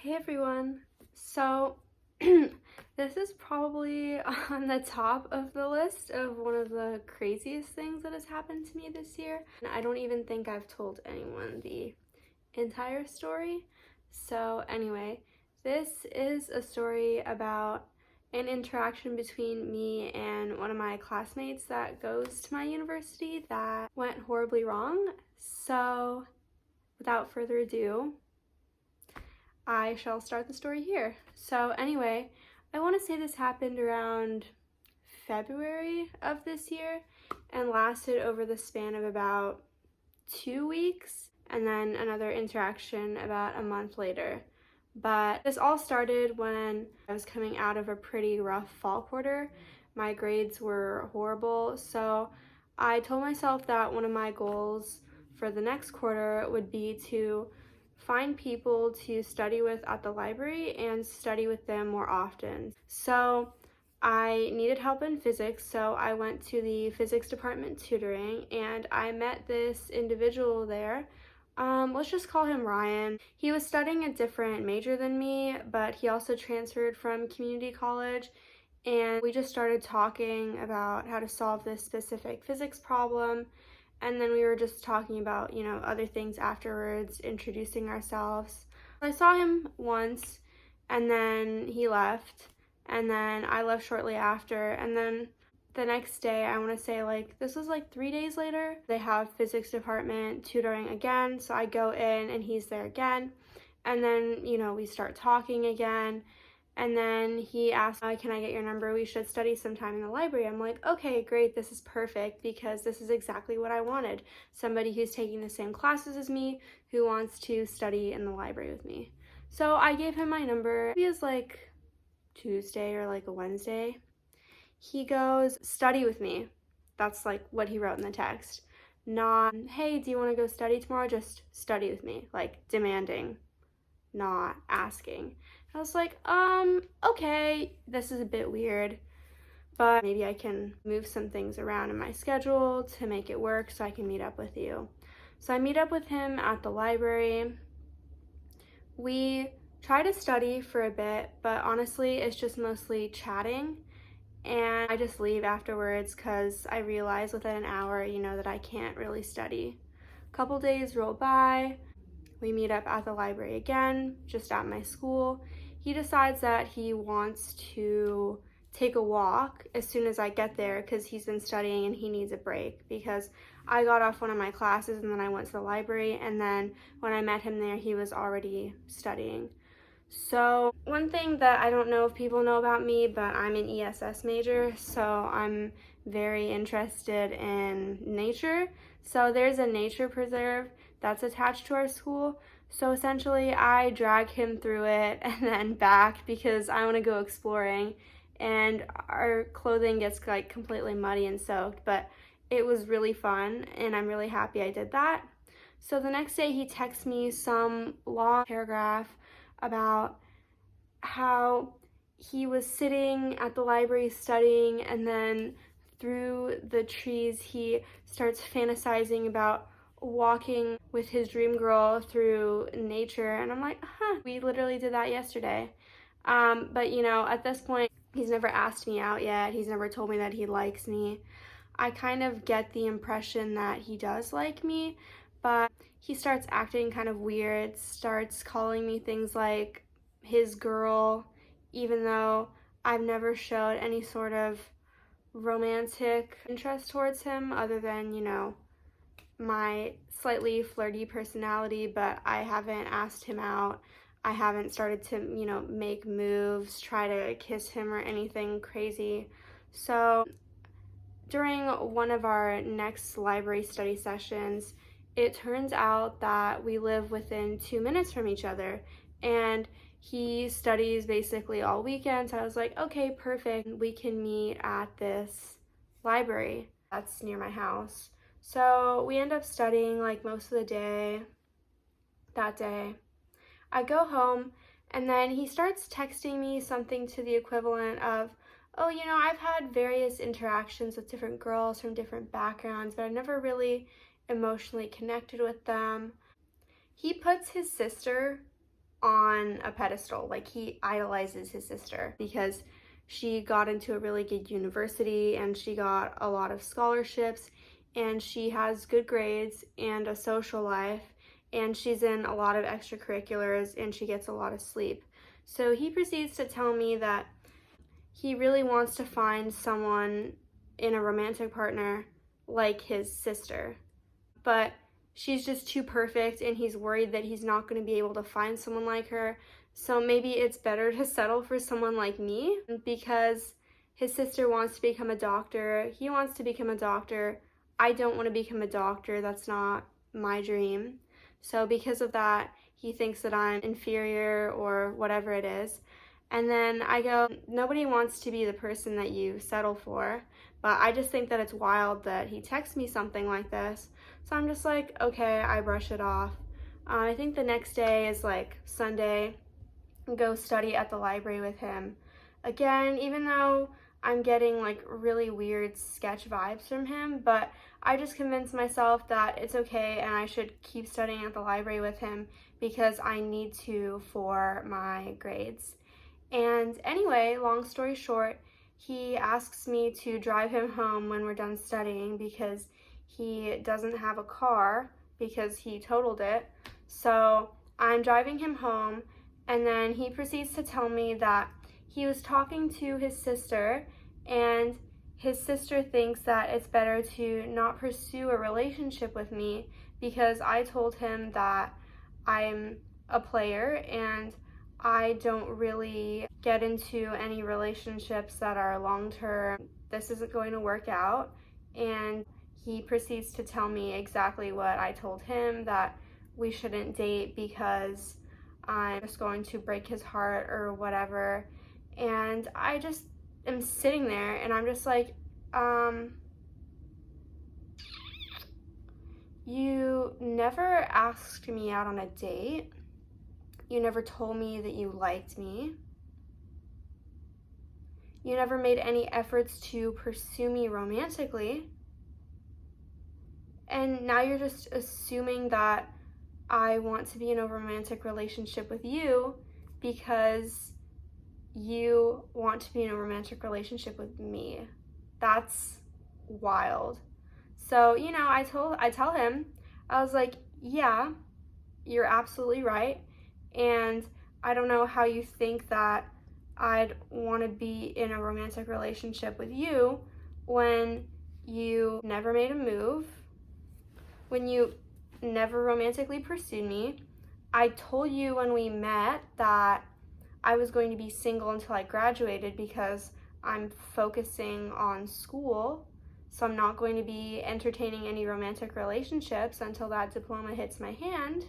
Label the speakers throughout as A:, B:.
A: Hey everyone! So, this is probably on the top of the list of one of the craziest things that has happened to me this year. And I don't even think I've told anyone the entire story. So anyway, this is a story about an interaction between me and one of my classmates that goes to my university that went horribly wrong. So, without further ado, I shall start the story here. So anyway, I want to say this happened around February of this year and lasted over the span of about 2 weeks, and then another interaction about a month later. But this all started when I was coming out of a pretty rough fall quarter. My grades were horrible, so I told myself that one of my goals for the next quarter would be to find people to study with at the library and study with them more often. So I needed help in physics, so I went to the physics department tutoring and I met this individual there. Let's just call him Ryan. He was studying a different major than me, but he also transferred from community college, and we just started talking about how to solve this specific physics problem. And then we were just talking about, other things afterwards, introducing ourselves. I saw him once, and then he left, and then I left shortly after, and then the next day, I want to say this was 3 days later, they have physics department tutoring again, so I go in and he's there again, and then, we start talking again. And then he asked, can I get your number? We should study sometime in the library. I'm like, okay, great, this is perfect because this is exactly what I wanted. Somebody who's taking the same classes as me, who wants to study in the library with me. So I gave him my number. It was Tuesday or a Wednesday. He goes, study with me. That's what he wrote in the text. Not, hey, do you want to go study tomorrow? Just study with me, demanding, not asking. I was like, okay, this is a bit weird, but maybe I can move some things around in my schedule to make it work so I can meet up with you. So I meet up with him at the library. We try to study for a bit, but honestly, it's just mostly chatting. And I just leave afterwards because I realize within an hour, that I can't really study. A couple days roll by. We meet up at the library again, just at my school. He decides that he wants to take a walk as soon as I get there because he's been studying and he needs a break, because I got off one of my classes and then I went to the library, and then when I met him there, he was already studying. So one thing that I don't know if people know about me, but I'm an ESS major, so I'm very interested in nature. So there's a nature preserve that's attached to our school. So essentially I drag him through it and then back because I want to go exploring, and our clothing gets completely muddy and soaked, but it was really fun and I'm really happy I did that. So the next day he texts me some long paragraph about how he was sitting at the library studying, and then through the trees he starts fantasizing about walking with his dream girl through nature. And I'm like, we literally did that yesterday. But at this point, he's never asked me out yet. He's never told me that he likes me. I kind of get the impression that he does like me, but he starts acting kind of weird, starts calling me things like his girl, even though I've never showed any sort of romantic interest towards him other than, my slightly flirty personality, but I haven't asked him out. I haven't started to, make moves, try to kiss him or anything crazy. So during one of our next library study sessions, it turns out that we live within 2 minutes from each other, and he studies basically all weekend. So I was like, okay, perfect. We can meet at this library that's near my house. So we end up studying most of the day that day. I go home, and then he starts texting me something to the equivalent of, oh, I've had various interactions with different girls from different backgrounds, but I've never really emotionally connected with them. He puts his sister on a pedestal. Like, he idolizes his sister because she got into a really good university and she got a lot of scholarships and she has good grades and a social life and she's in a lot of extracurriculars and she gets a lot of sleep. So he proceeds to tell me that he really wants to find someone in a romantic partner like his sister, but she's just too perfect and he's worried that he's not going to be able to find someone like her. So maybe it's better to settle for someone like me because his sister wants to become a doctor. He wants to become a doctor. I don't want to become a doctor. That's not my dream. So because of that, he thinks that I'm inferior or whatever it is. And then I go, nobody wants to be the person that you settle for, but I just think that it's wild that he texts me something like this. So I'm just like, okay, I brush it off. I think the next day is like Sunday, go study at the library with him. Again, even though I'm getting like really weird sketch vibes from him, but I just convinced myself that it's okay and I should keep studying at the library with him because I need to for my grades. And anyway, long story short, he asks me to drive him home when we're done studying because he doesn't have a car because he totaled it. So I'm driving him home and then he proceeds to tell me that he was talking to his sister and his sister thinks that it's better to not pursue a relationship with me because I told him that I'm a player and I don't really get into any relationships that are long-term. This isn't going to work out. And he proceeds to tell me exactly what I told him, that we shouldn't date because I'm just going to break his heart or whatever. And I just am sitting there and I'm just like, you never asked me out on a date. You never told me that you liked me. You never made any efforts to pursue me romantically. And now you're just assuming that I want to be in a romantic relationship with you because you want to be in a romantic relationship with me. That's wild. So, I tell him, I was like, yeah, you're absolutely right. And I don't know how you think that I'd want to be in a romantic relationship with you when you never made a move, when you never romantically pursued me. I told you when we met that I was going to be single until I graduated because I'm focusing on school, so I'm not going to be entertaining any romantic relationships until that diploma hits my hand.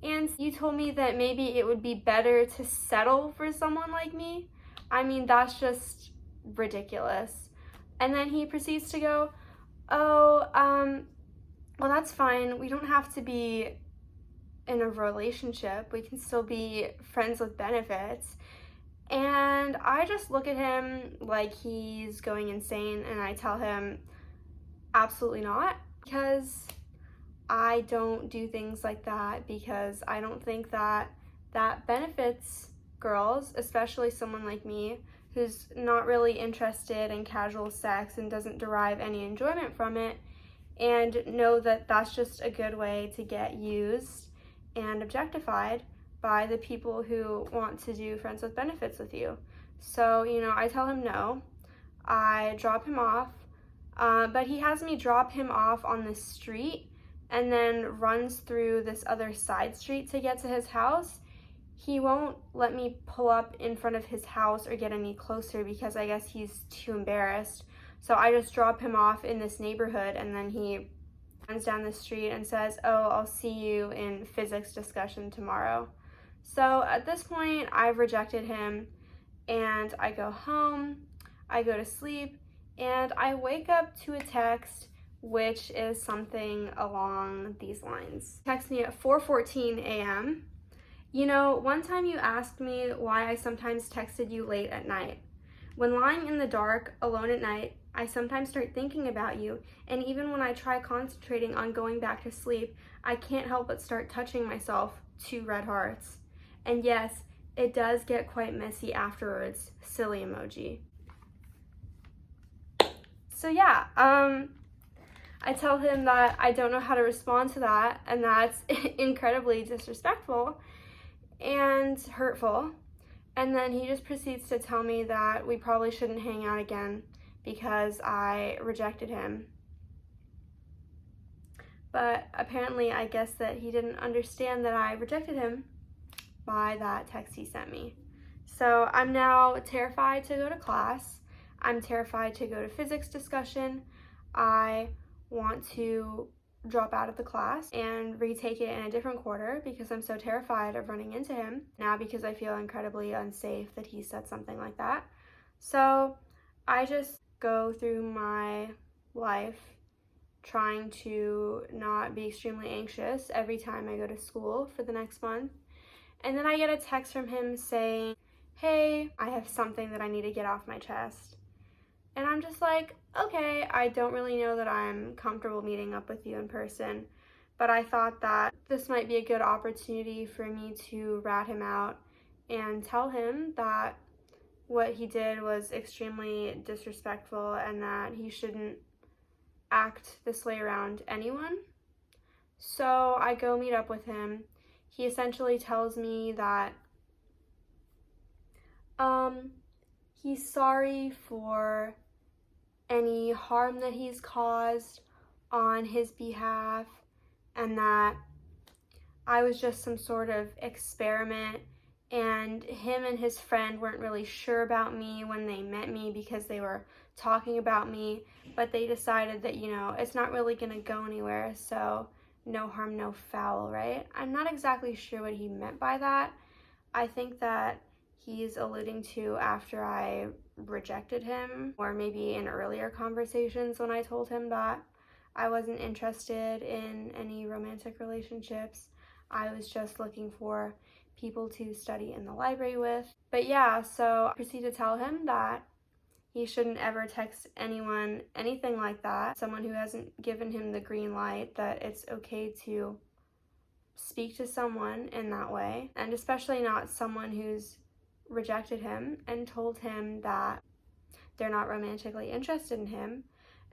A: And you told me that maybe it would be better to settle for someone like me. I mean, that's just ridiculous. And then he proceeds to go, oh, well, that's fine. We don't have to be in a relationship. We can still be friends with benefits. And I just look at him like he's going insane and I tell him, absolutely not, because I don't do things like that, because I don't think that that benefits girls, especially someone like me who's not really interested in casual sex and doesn't derive any enjoyment from it, and know that that's just a good way to get used and objectified by the people who want to do friends with benefits with you. So, I tell him no. I drop him off, but he has me drop him off on the street and then runs through this other side street to get to his house. He won't let me pull up in front of his house or get any closer because I guess he's too embarrassed. So I just drop him off in this neighborhood and then he runs down the street and says, oh, I'll see you in physics discussion tomorrow. So at this point, I've rejected him and I go home, I go to sleep, and I wake up to a text which is something along these lines. Text me at 4:14 a.m. One time you asked me why I sometimes texted you late at night. When lying in the dark, alone at night, I sometimes start thinking about you, and even when I try concentrating on going back to sleep, I can't help but start touching myself, 2 red hearts. And yes, it does get quite messy afterwards. Silly emoji. So yeah, I tell him that I don't know how to respond to that, and that's incredibly disrespectful and hurtful. And then he just proceeds to tell me that we probably shouldn't hang out again because I rejected him. But apparently, I guess that he didn't understand that I rejected him by that text he sent me. So I'm now terrified to go to class. I'm terrified to go to physics discussion. I want to drop out of the class and retake it in a different quarter because I'm so terrified of running into him now because I feel incredibly unsafe that he said something like that. So I just go through my life trying to not be extremely anxious every time I go to school for the next month. And then I get a text from him saying, hey, I have something that I need to get off my chest. And I'm just like, okay, I don't really know that I'm comfortable meeting up with you in person, but I thought that this might be a good opportunity for me to rat him out and tell him that what he did was extremely disrespectful and that he shouldn't act this way around anyone. So I go meet up with him. He essentially tells me that he's sorry for any harm that he's caused on his behalf and that I was just some sort of experiment, and him and his friend weren't really sure about me when they met me because they were talking about me, but they decided that, you know, it's not really gonna go anywhere, so no harm, no foul, right? I'm not exactly sure what he meant by that. I think that he's alluding to after I rejected him, or maybe in earlier conversations when I told him that I wasn't interested in any romantic relationships. I was just looking for people to study in the library with. But yeah, so I proceed to tell him that he shouldn't ever text anyone anything like that, someone who hasn't given him the green light, that it's okay to speak to someone in that way, and especially not someone who's rejected him and told him that they're not romantically interested in him.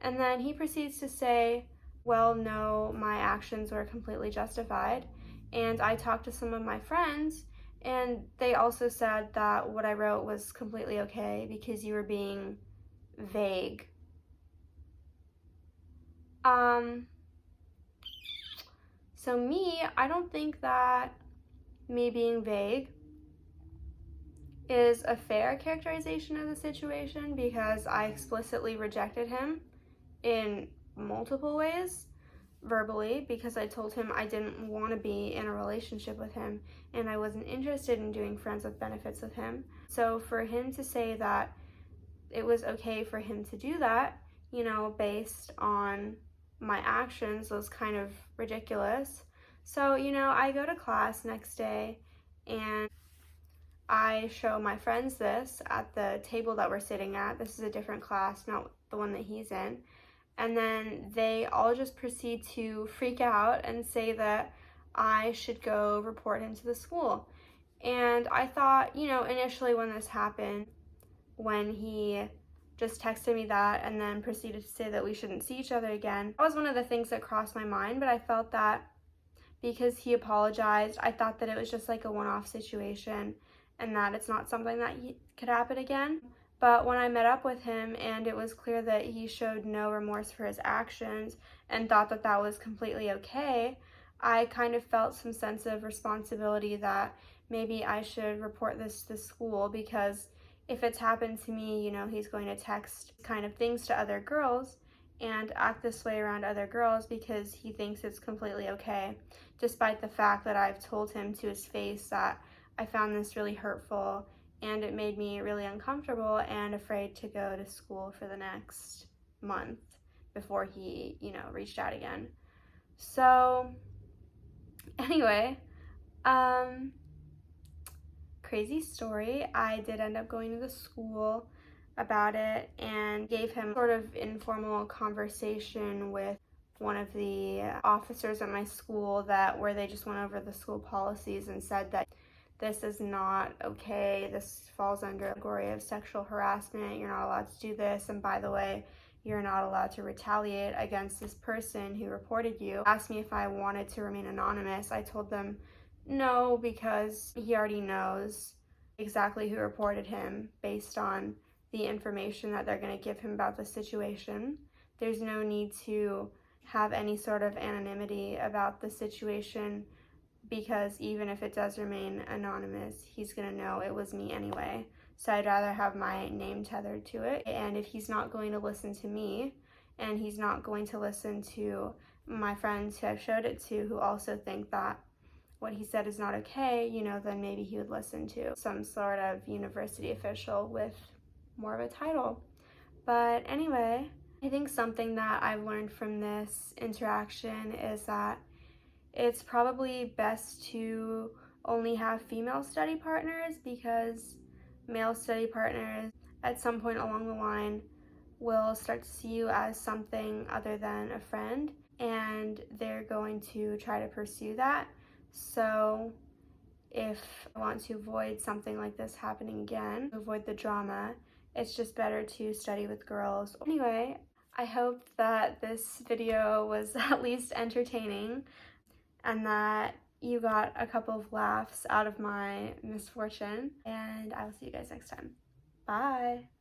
A: And then he proceeds to say, well, no, my actions were completely justified. And I talked to some of my friends, and they also said that what I wrote was completely okay because you were being vague. So me, I don't think that me being vague is a fair characterization of the situation because I explicitly rejected him in multiple ways verbally because I told him I didn't want to be in a relationship with him and I wasn't interested in doing friends with benefits with him. So for him to say that it was okay for him to do that, you know, based on my actions was kind of ridiculous. So, you know, I go to class next day and I show my friends this at the table that we're sitting at. This is a different class, not the one that he's in. And then they all just proceed to freak out and say that I should go report him to the school. And I thought, you know, initially when this happened, when he just texted me that and then proceeded to say that we shouldn't see each other again, that was one of the things that crossed my mind, but I felt that because he apologized, I thought that it was just like a one-off situation and that it's not something that could happen again. But when I met up with him and it was clear that he showed no remorse for his actions and thought that that was completely okay, I kind of felt some sense of responsibility that maybe I should report this to school because if it's happened to me, you know, he's going to text kind of things to other girls and act this way around other girls because he thinks it's completely okay, despite the fact that I've told him to his face that I found this really hurtful and it made me really uncomfortable and afraid to go to school for the next month before he, you know, reached out again. So anyway, crazy story. I did end up going to the school about it and gave him sort of informal conversation with one of the officers at my school where they just went over the school policies and said that this is not okay, this falls under the category of sexual harassment, you're not allowed to do this, and by the way, you're not allowed to retaliate against this person who reported you. Asked me if I wanted to remain anonymous. I told them no, because he already knows exactly who reported him based on the information that they're going to give him about the situation. There's no need to have any sort of anonymity about the situation, because even if it does remain anonymous, he's going to know it was me anyway. So I'd rather have my name tethered to it. And if he's not going to listen to me, and he's not going to listen to my friends who I've showed it to, who also think that what he said is not okay, you know, then maybe he would listen to some sort of university official with more of a title. But anyway, I think something that I've learned from this interaction is that it's probably best to only have female study partners, because male study partners at some point along the line will start to see you as something other than a friend, and they're going to try to pursue that. So if I want to avoid something like this happening again, avoid the drama, it's just better to study with girls. Anyway, I hope that this video was at least entertaining and that you got a couple of laughs out of my misfortune, and I will see you guys next time. Bye!